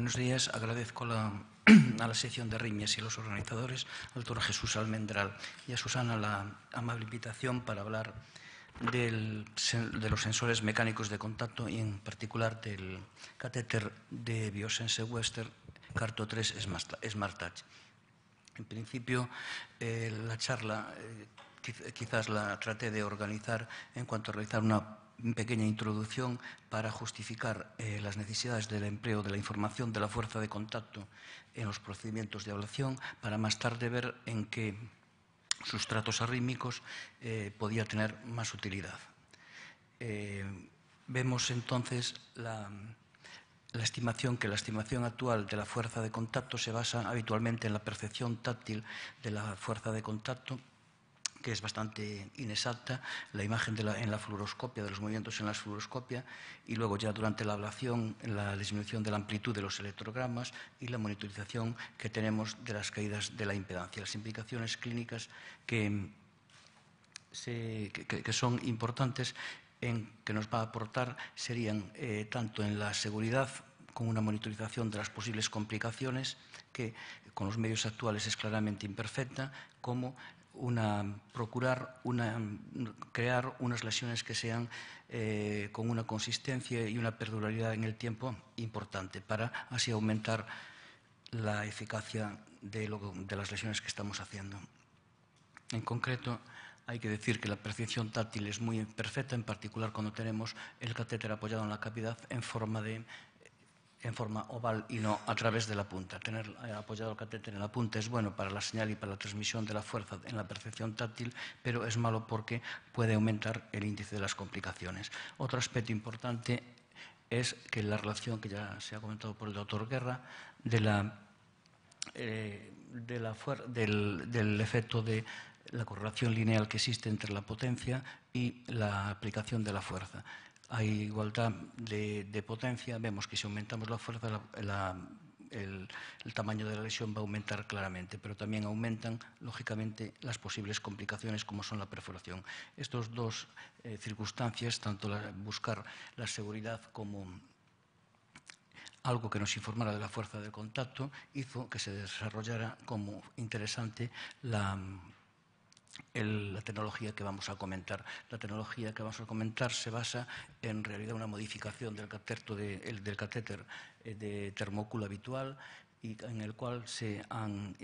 Buenos días. Agradezco a la sección de Riñas y a los organizadores, al doctor Jesús Almendral y a Susana la amable invitación para hablar de los sensores mecánicos de contacto y en particular del catéter de Biosense Western Carto 3 Smart Touch. En principio, la charla quizás la traté de organizar en cuanto a realizar una pequeña introducción para justificar las necesidades del empleo de la información de la fuerza de contacto en los procedimientos de ablación, para más tarde ver en qué sustratos arrítmicos podía tener más utilidad. Vemos entonces la estimación actual de la fuerza de contacto se basa habitualmente en la percepción táctil de la fuerza de contacto, que es bastante inexacta, la imagen en la fluoroscopia, de los movimientos en la fluoroscopia, y luego ya durante la ablación, la disminución de la amplitud de los electrogramas y la monitorización que tenemos de las caídas de la impedancia. Las implicaciones clínicas que son importantes que nos va a aportar serían tanto en la seguridad, con una monitorización de las posibles complicaciones, que con los medios actuales es claramente imperfecta, como crear unas lesiones que sean con una consistencia y una perdurabilidad en el tiempo importante, para así aumentar la eficacia de las lesiones que estamos haciendo. En concreto, hay que decir que la percepción táctil es muy imperfecta, en particular cuando tenemos el catéter apoyado en la cavidad en forma oval y no a través de la punta. Tener apoyado el catéter en la punta es bueno para la señal y para la transmisión de la fuerza en la percepción táctil, pero es malo porque puede aumentar el índice de las complicaciones. Otro aspecto importante es que la relación, que ya se ha comentado por el doctor Guerra, del efecto de la correlación lineal que existe entre la potencia y la aplicación de la fuerza. Hay igualdad de potencia, vemos que si aumentamos la fuerza, el tamaño de la lesión va a aumentar claramente, pero también aumentan, lógicamente, las posibles complicaciones como son la perforación. Estas dos circunstancias, tanto buscar la seguridad como algo que nos informara de la fuerza de contacto, hizo que se desarrollara como interesante la tecnología que vamos a comentar. La tecnología que vamos a comentar se basa en realidad una modificación del catéter de termóculo habitual, y en el cual se han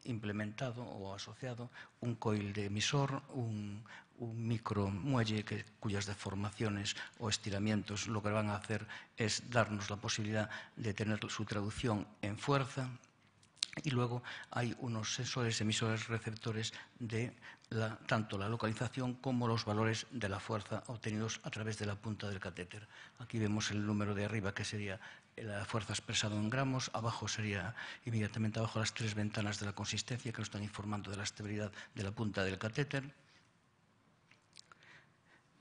implementado o asociado un coil de emisor, un micromuelle cuyas deformaciones o estiramientos lo que van a hacer es darnos la posibilidad de tener su traducción en fuerza. Y luego hay unos sensores emisores receptores de tanto la localización como los valores de la fuerza obtenidos a través de la punta del catéter. Aquí vemos el número de arriba, que sería la fuerza expresada en gramos. Abajo sería, inmediatamente abajo, las tres ventanas de la consistencia que nos están informando de la estabilidad de la punta del catéter,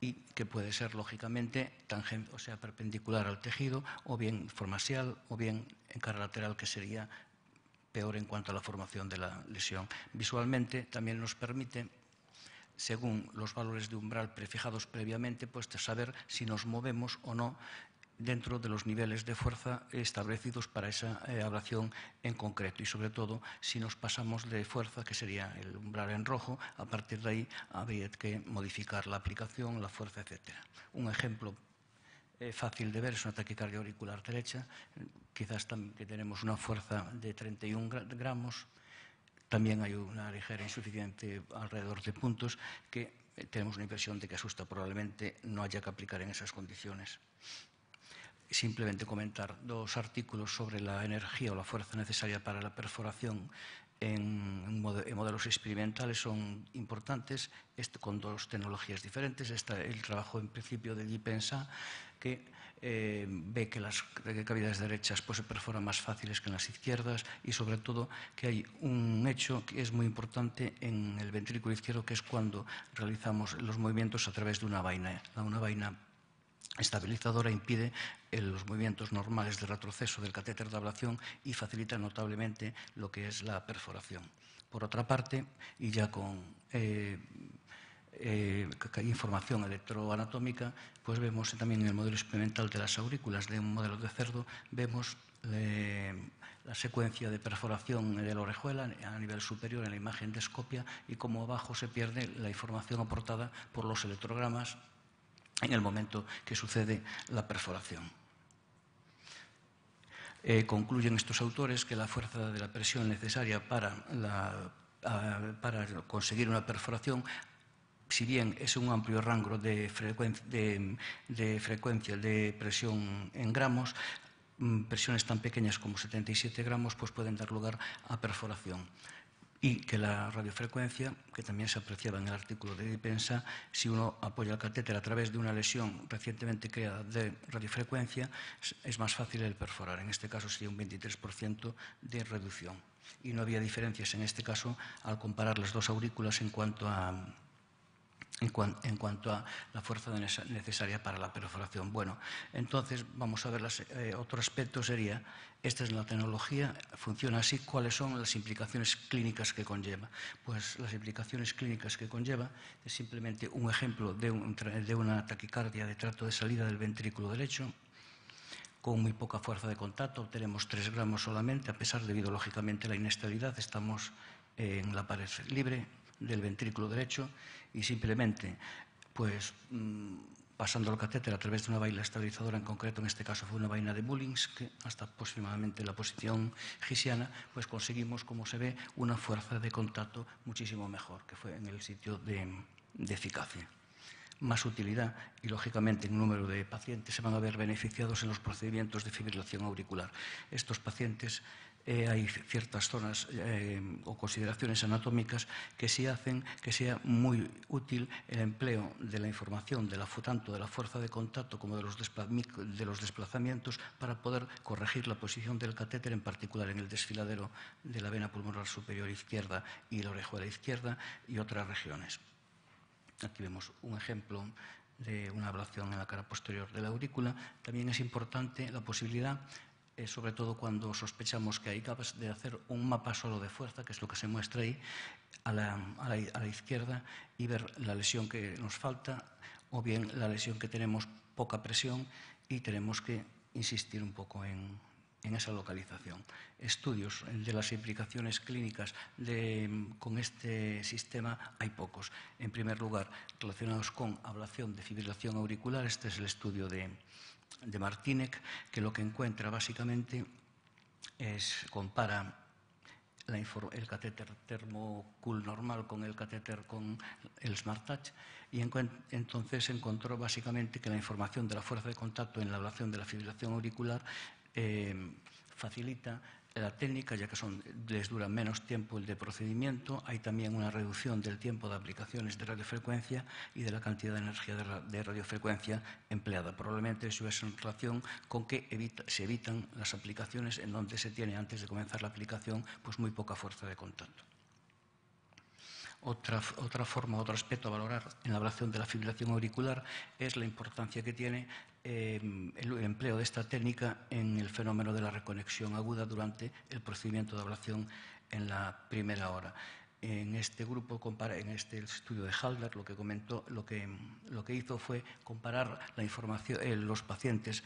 y que puede ser, lógicamente, tangente, o sea, perpendicular al tejido, o bien formasial, o bien en cara lateral, que sería peor en cuanto a la formación de la lesión. Visualmente también nos permite, según los valores de umbral prefijados previamente, pues saber si nos movemos o no dentro de los niveles de fuerza establecidos para esa ablación en concreto, y sobre todo si nos pasamos de fuerza, que sería el umbral en rojo. A partir de ahí habría que modificar la aplicación, la fuerza, etc. Un ejemplo fácil de ver es una taquicardia auricular derecha. Quizás que tenemos una fuerza de 31 gramos, también hay una ligera insuficiencia alrededor de puntos, que tenemos una impresión de que asusta. Probablemente no haya que aplicar en esas condiciones. Simplemente comentar dos artículos sobre la energía o la fuerza necesaria para la perforación en modelos experimentales. Son importantes, con dos tecnologías diferentes. Está el trabajo en principio de Guy Pensat, que ve que las cavidades derechas pues se perforan más fáciles que en las izquierdas, y sobre todo que hay un hecho que es muy importante en el ventrículo izquierdo, que es cuando realizamos los movimientos a través de una vaina. Una vaina estabilizadora impide los movimientos normales de retroceso del catéter de ablación y facilita notablemente lo que es la perforación. Por otra parte, y ya con información electroanatómica, pues vemos también en el modelo experimental de las aurículas de un modelo de cerdo, vemos la secuencia de perforación de la orejuela a nivel superior en la imagen de Scopia y cómo abajo se pierde la información aportada por los electrogramas en el momento que sucede la perforación. Concluyen estos autores que la fuerza de la presión necesaria para conseguir una perforación, si bien es un amplio rango de frecuencia de presión en gramos, presiones tan pequeñas como 77 gramos pues pueden dar lugar a perforación. Y que la radiofrecuencia, que también se apreciaba en el artículo de Dipensa, si uno apoya el catéter a través de una lesión recientemente creada de radiofrecuencia, es más fácil el perforar. En este caso sería un 23% de reducción. Y no había diferencias en este caso al comparar las dos aurículas en cuanto a la fuerza necesaria para la perforación. Bueno, entonces vamos a ver otro aspecto sería, esta es la tecnología, funciona así, ¿cuáles son las implicaciones clínicas que conlleva? Pues las implicaciones clínicas que conlleva es simplemente un ejemplo de una taquicardia de tracto de salida del ventrículo derecho, con muy poca fuerza de contacto, tenemos 3 gramos solamente, a pesar debido lógicamente a la inestabilidad, estamos en la pared libre del ventrículo derecho y simplemente pues pasando el catéter a través de una vaina estabilizadora, en concreto en este caso fue una vaina de Mullins, que hasta aproximadamente la posición gisiana, pues conseguimos, como se ve, una fuerza de contacto muchísimo mejor, que fue en el sitio de eficacia. Más utilidad y, lógicamente, un número de pacientes se van a ver beneficiados en los procedimientos de fibrilación auricular. Estos pacientes, hay ciertas zonas o consideraciones anatómicas que sí hacen que sea muy útil el empleo de la información, tanto de la fuerza de contacto como de los desplazamientos para poder corregir la posición del catéter, en particular en el desfiladero de la vena pulmonar superior izquierda y la orejuela izquierda y otras regiones. Aquí vemos un ejemplo de una ablación en la cara posterior de la aurícula. También es importante la posibilidad, sobre todo cuando sospechamos que hay capas, de hacer un mapa solo de fuerza, que es lo que se muestra ahí, a la izquierda, y ver la lesión que nos falta o bien la lesión que tenemos poca presión y tenemos que insistir un poco en esa localización. Estudios de las implicaciones clínicas con este sistema hay pocos. En primer lugar, relacionados con ablación de fibrilación auricular, este es el estudio de Martínez, que lo que encuentra básicamente compara el catéter ThermoCool normal con el catéter con el SmartTouch y entonces encontró básicamente que la información de la fuerza de contacto en la ablación de la fibrilación auricular facilita la técnica, ya que les dura menos tiempo el de procedimiento. Hay también una reducción del tiempo de aplicaciones de radiofrecuencia y de la cantidad de energía de radiofrecuencia empleada. Probablemente eso es en relación con que se evitan las aplicaciones en donde se tiene, antes de comenzar la aplicación, pues muy poca fuerza de contacto. Otro aspecto a valorar en la ablación de la fibrilación auricular es la importancia que tiene el empleo de esta técnica en el fenómeno de la reconexión aguda durante el procedimiento de ablación en la primera hora. En este grupo, en este estudio de Halder, lo que hizo fue comparar la información, los pacientes.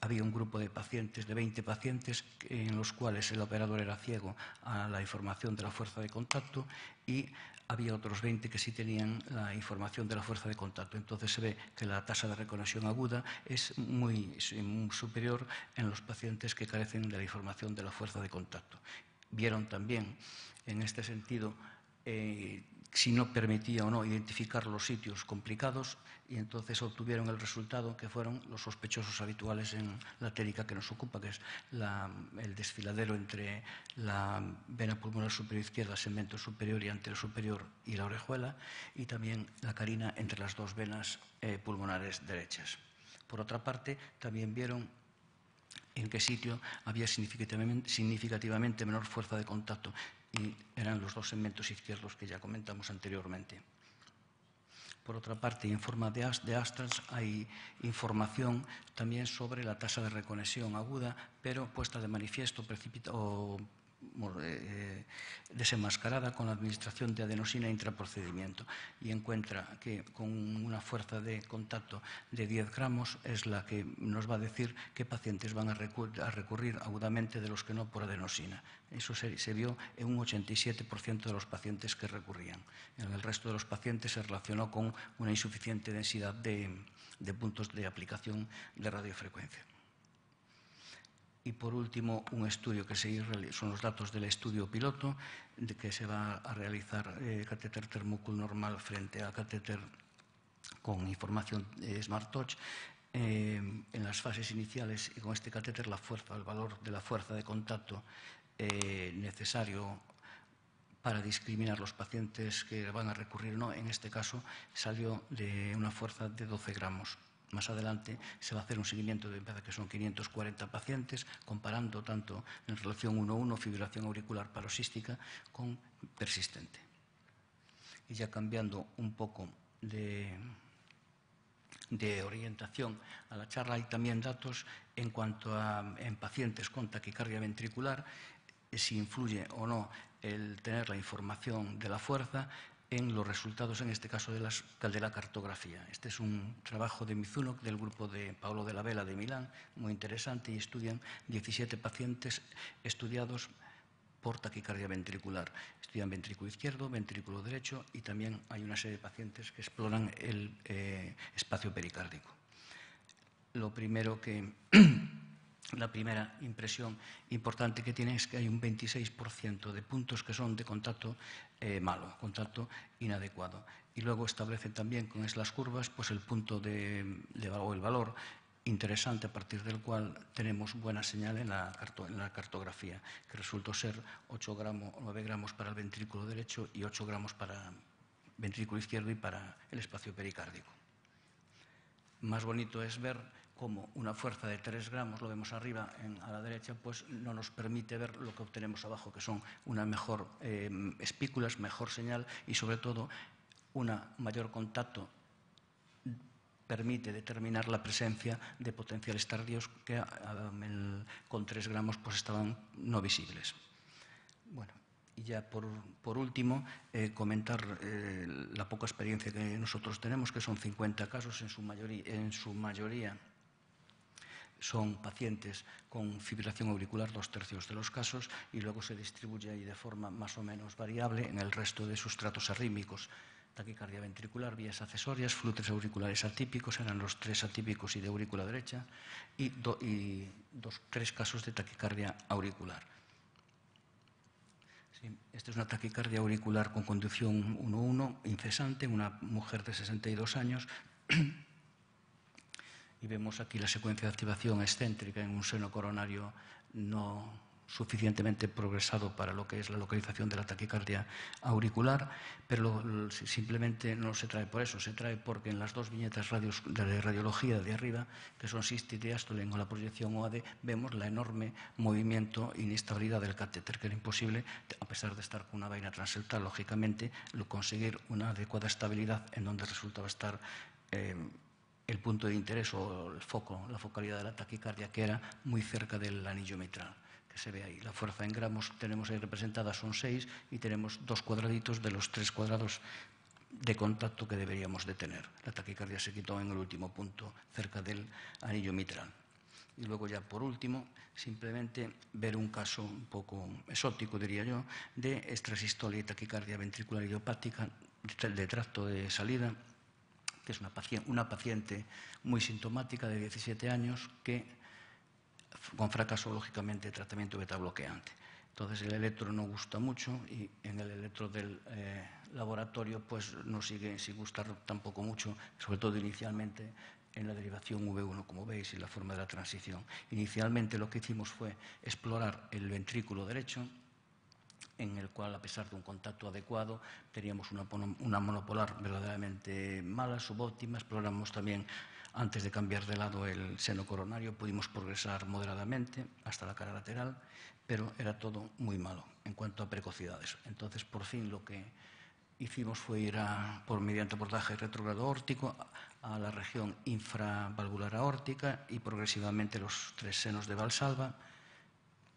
Había un grupo de pacientes, de 20 pacientes, en los cuales el operador era ciego a la información de la fuerza de contacto y había otros 20 que sí tenían la información de la fuerza de contacto. Entonces se ve que la tasa de reconexión aguda es muy superior en los pacientes que carecen de la información de la fuerza de contacto. Vieron también, en este sentido, si no permitía o no identificar los sitios complicados y entonces obtuvieron el resultado que fueron los sospechosos habituales en la técnica que nos ocupa, que es el desfiladero entre la vena pulmonar superior izquierda, segmento superior y anterior superior y la orejuela, y también la carina entre las dos venas pulmonares derechas. Por otra parte, también vieron en qué sitio había significativamente menor fuerza de contacto y eran los dos segmentos izquierdos que ya comentamos anteriormente. Por otra parte, en forma de Astrals hay información también sobre la tasa de reconexión aguda, pero puesta de manifiesto desenmascarada con la administración de adenosina intraprocedimiento y encuentra que con una fuerza de contacto de 10 gramos es la que nos va a decir qué pacientes van a recurrir agudamente de los que no por adenosina. Eso se vio en un 87% de los pacientes que recurrían. En el resto de los pacientes se relacionó con una insuficiente densidad de puntos de aplicación de radiofrecuencia. Y por último, un estudio que son los datos del estudio piloto, de que se va a realizar catéter termocul normal frente a catéter con información Smart Touch. En las fases iniciales, y con este catéter, el valor de la fuerza de contacto necesario para discriminar los pacientes que van a recurrir o no, en este caso salió de una fuerza de 12 gramos. Más adelante se va a hacer un seguimiento de que son 540 pacientes, comparando tanto en relación 1:1 fibrilación auricular paroxística con persistente. Y ya cambiando un poco de orientación a la charla, hay también datos en cuanto a en pacientes con taquicardia ventricular, si influye o no el tener la información de la fuerza en los resultados, en este caso, de la cartografía. Este es un trabajo de Mizuno, del grupo de Paolo de la Vela de Milán, muy interesante, y estudian 17 pacientes estudiados por taquicardia ventricular. Estudian ventrículo izquierdo, ventrículo derecho, y también hay una serie de pacientes que exploran el espacio pericárdico. Lo primero que... La primera impresión importante que tiene es que hay un 26% de puntos que son de contacto malo, contacto inadecuado. Y luego establecen también con las curvas pues el punto o el valor interesante a partir del cual tenemos buena señal en la cartografía, que resultó ser 9 gramos para el ventrículo derecho y 8 gramos para el ventrículo izquierdo y para el espacio pericárdico. Más bonito es ver cómo una fuerza de 3 gramos, lo vemos arriba a la derecha, pues no nos permite ver lo que obtenemos abajo, que son una mejor espículas, mejor señal y sobre todo un mayor contacto permite determinar la presencia de potenciales tardíos que con 3 gramos pues estaban no visibles. Bueno, y ya por último, comentar la poca experiencia que nosotros tenemos, que son 50 casos, en su mayoría son pacientes con fibrilación auricular, 2/3 de los casos, y luego se distribuye ahí de forma más o menos variable en el resto de sustratos arrítmicos. Taquicardia ventricular, vías accesorias, flúteres auriculares atípicos, eran los 3 atípicos y de aurícula derecha, y 3 casos de taquicardia auricular. Sí, esta es una taquicardia auricular con conducción 1:1, incesante, una mujer de 62 años, y vemos aquí la secuencia de activación excéntrica en un seno coronario no suficientemente progresado para lo que es la localización de la taquicardia auricular, pero simplemente no se trae por eso, se trae porque en las dos viñetas de radiología de arriba, que son sístole y diástole con la proyección OAD, vemos la enorme movimiento e inestabilidad del catéter, que era imposible, a pesar de estar con una vaina transeptal, lógicamente, conseguir una adecuada estabilidad en donde resultaba estar el punto de interés o el foco, la focalidad de la taquicardia, que era muy cerca del anillo mitral, que se ve ahí. La fuerza en gramos tenemos ahí representada, son 6, y tenemos 2 cuadraditos de los 3 cuadrados de contacto que deberíamos de tener. La taquicardia se quitó en el último punto, cerca del anillo mitral. Y luego ya por último, simplemente ver un caso un poco exótico, diría yo, de extrasistolia y taquicardia ventricular idiopática de tracto de salida, que es una paciente muy sintomática de 17 años que con fracaso, lógicamente, de tratamiento beta-bloqueante. Entonces, el electro no gusta mucho y en el electro del laboratorio pues no sigue sin gustar tampoco mucho, sobre todo inicialmente en la derivación V1, como veis, y la forma de la transición. Inicialmente lo que hicimos fue explorar el ventrículo derecho, en el cual, a pesar de un contacto adecuado, teníamos una monopolar verdaderamente mala, subóptima. Exploramos también, antes de cambiar de lado el seno coronario, pudimos progresar moderadamente hasta la cara lateral, pero era todo muy malo en cuanto a precocidades. Entonces, por fin, lo que hicimos fue ir mediante abordaje retrógrado aórtico a la región infravalvular aórtica y progresivamente los 3 senos de Valsalva,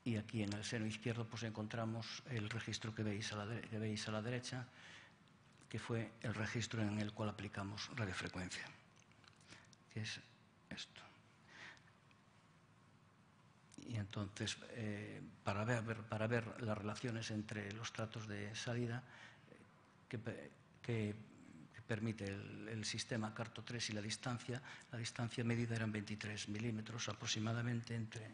Y aquí en el seno izquierdo pues encontramos el registro que veis a la derecha, que fue el registro en el cual aplicamos radiofrecuencia, que es esto. Y entonces, para ver las relaciones entre los tratos de salida que permite el sistema Carto3 y la distancia medida eran 23 milímetros aproximadamente entre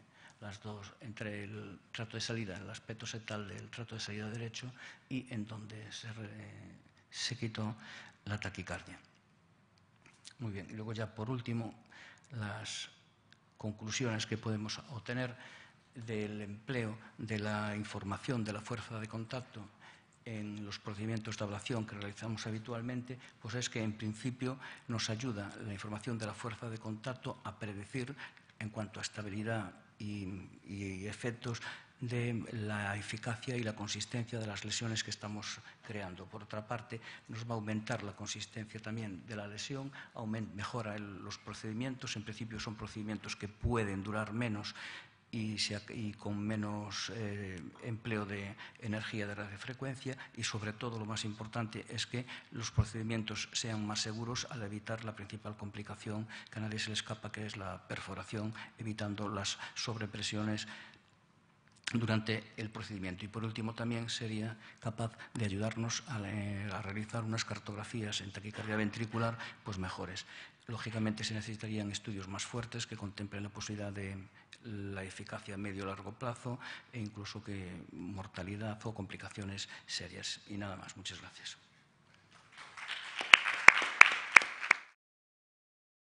el trato de salida, el aspecto setal del trato de salida derecho y en donde se quitó la taquicardia. Muy bien, y luego ya por último las conclusiones que podemos obtener del empleo de la información de la fuerza de contacto en los procedimientos de ablación que realizamos habitualmente, pues es que en principio nos ayuda la información de la fuerza de contacto a predecir en cuanto a estabilidad y efectos de la eficacia y la consistencia de las lesiones que estamos creando. Por otra parte, nos va a aumentar la consistencia también de la lesión, mejora los procedimientos. En principio son procedimientos que pueden durar menos y con menos empleo de energía de radiofrecuencia, y sobre todo lo más importante es que los procedimientos sean más seguros al evitar la principal complicación que a nadie se le escapa, que es la perforación, evitando las sobrepresiones durante el procedimiento. Y por último también sería capaz de ayudarnos a realizar unas cartografías en taquicardia ventricular pues mejores. Lógicamente se necesitarían estudios más fuertes que contemplen la posibilidad de la eficacia a medio o largo plazo e incluso que mortalidad o complicaciones serias. Y nada más. Muchas gracias.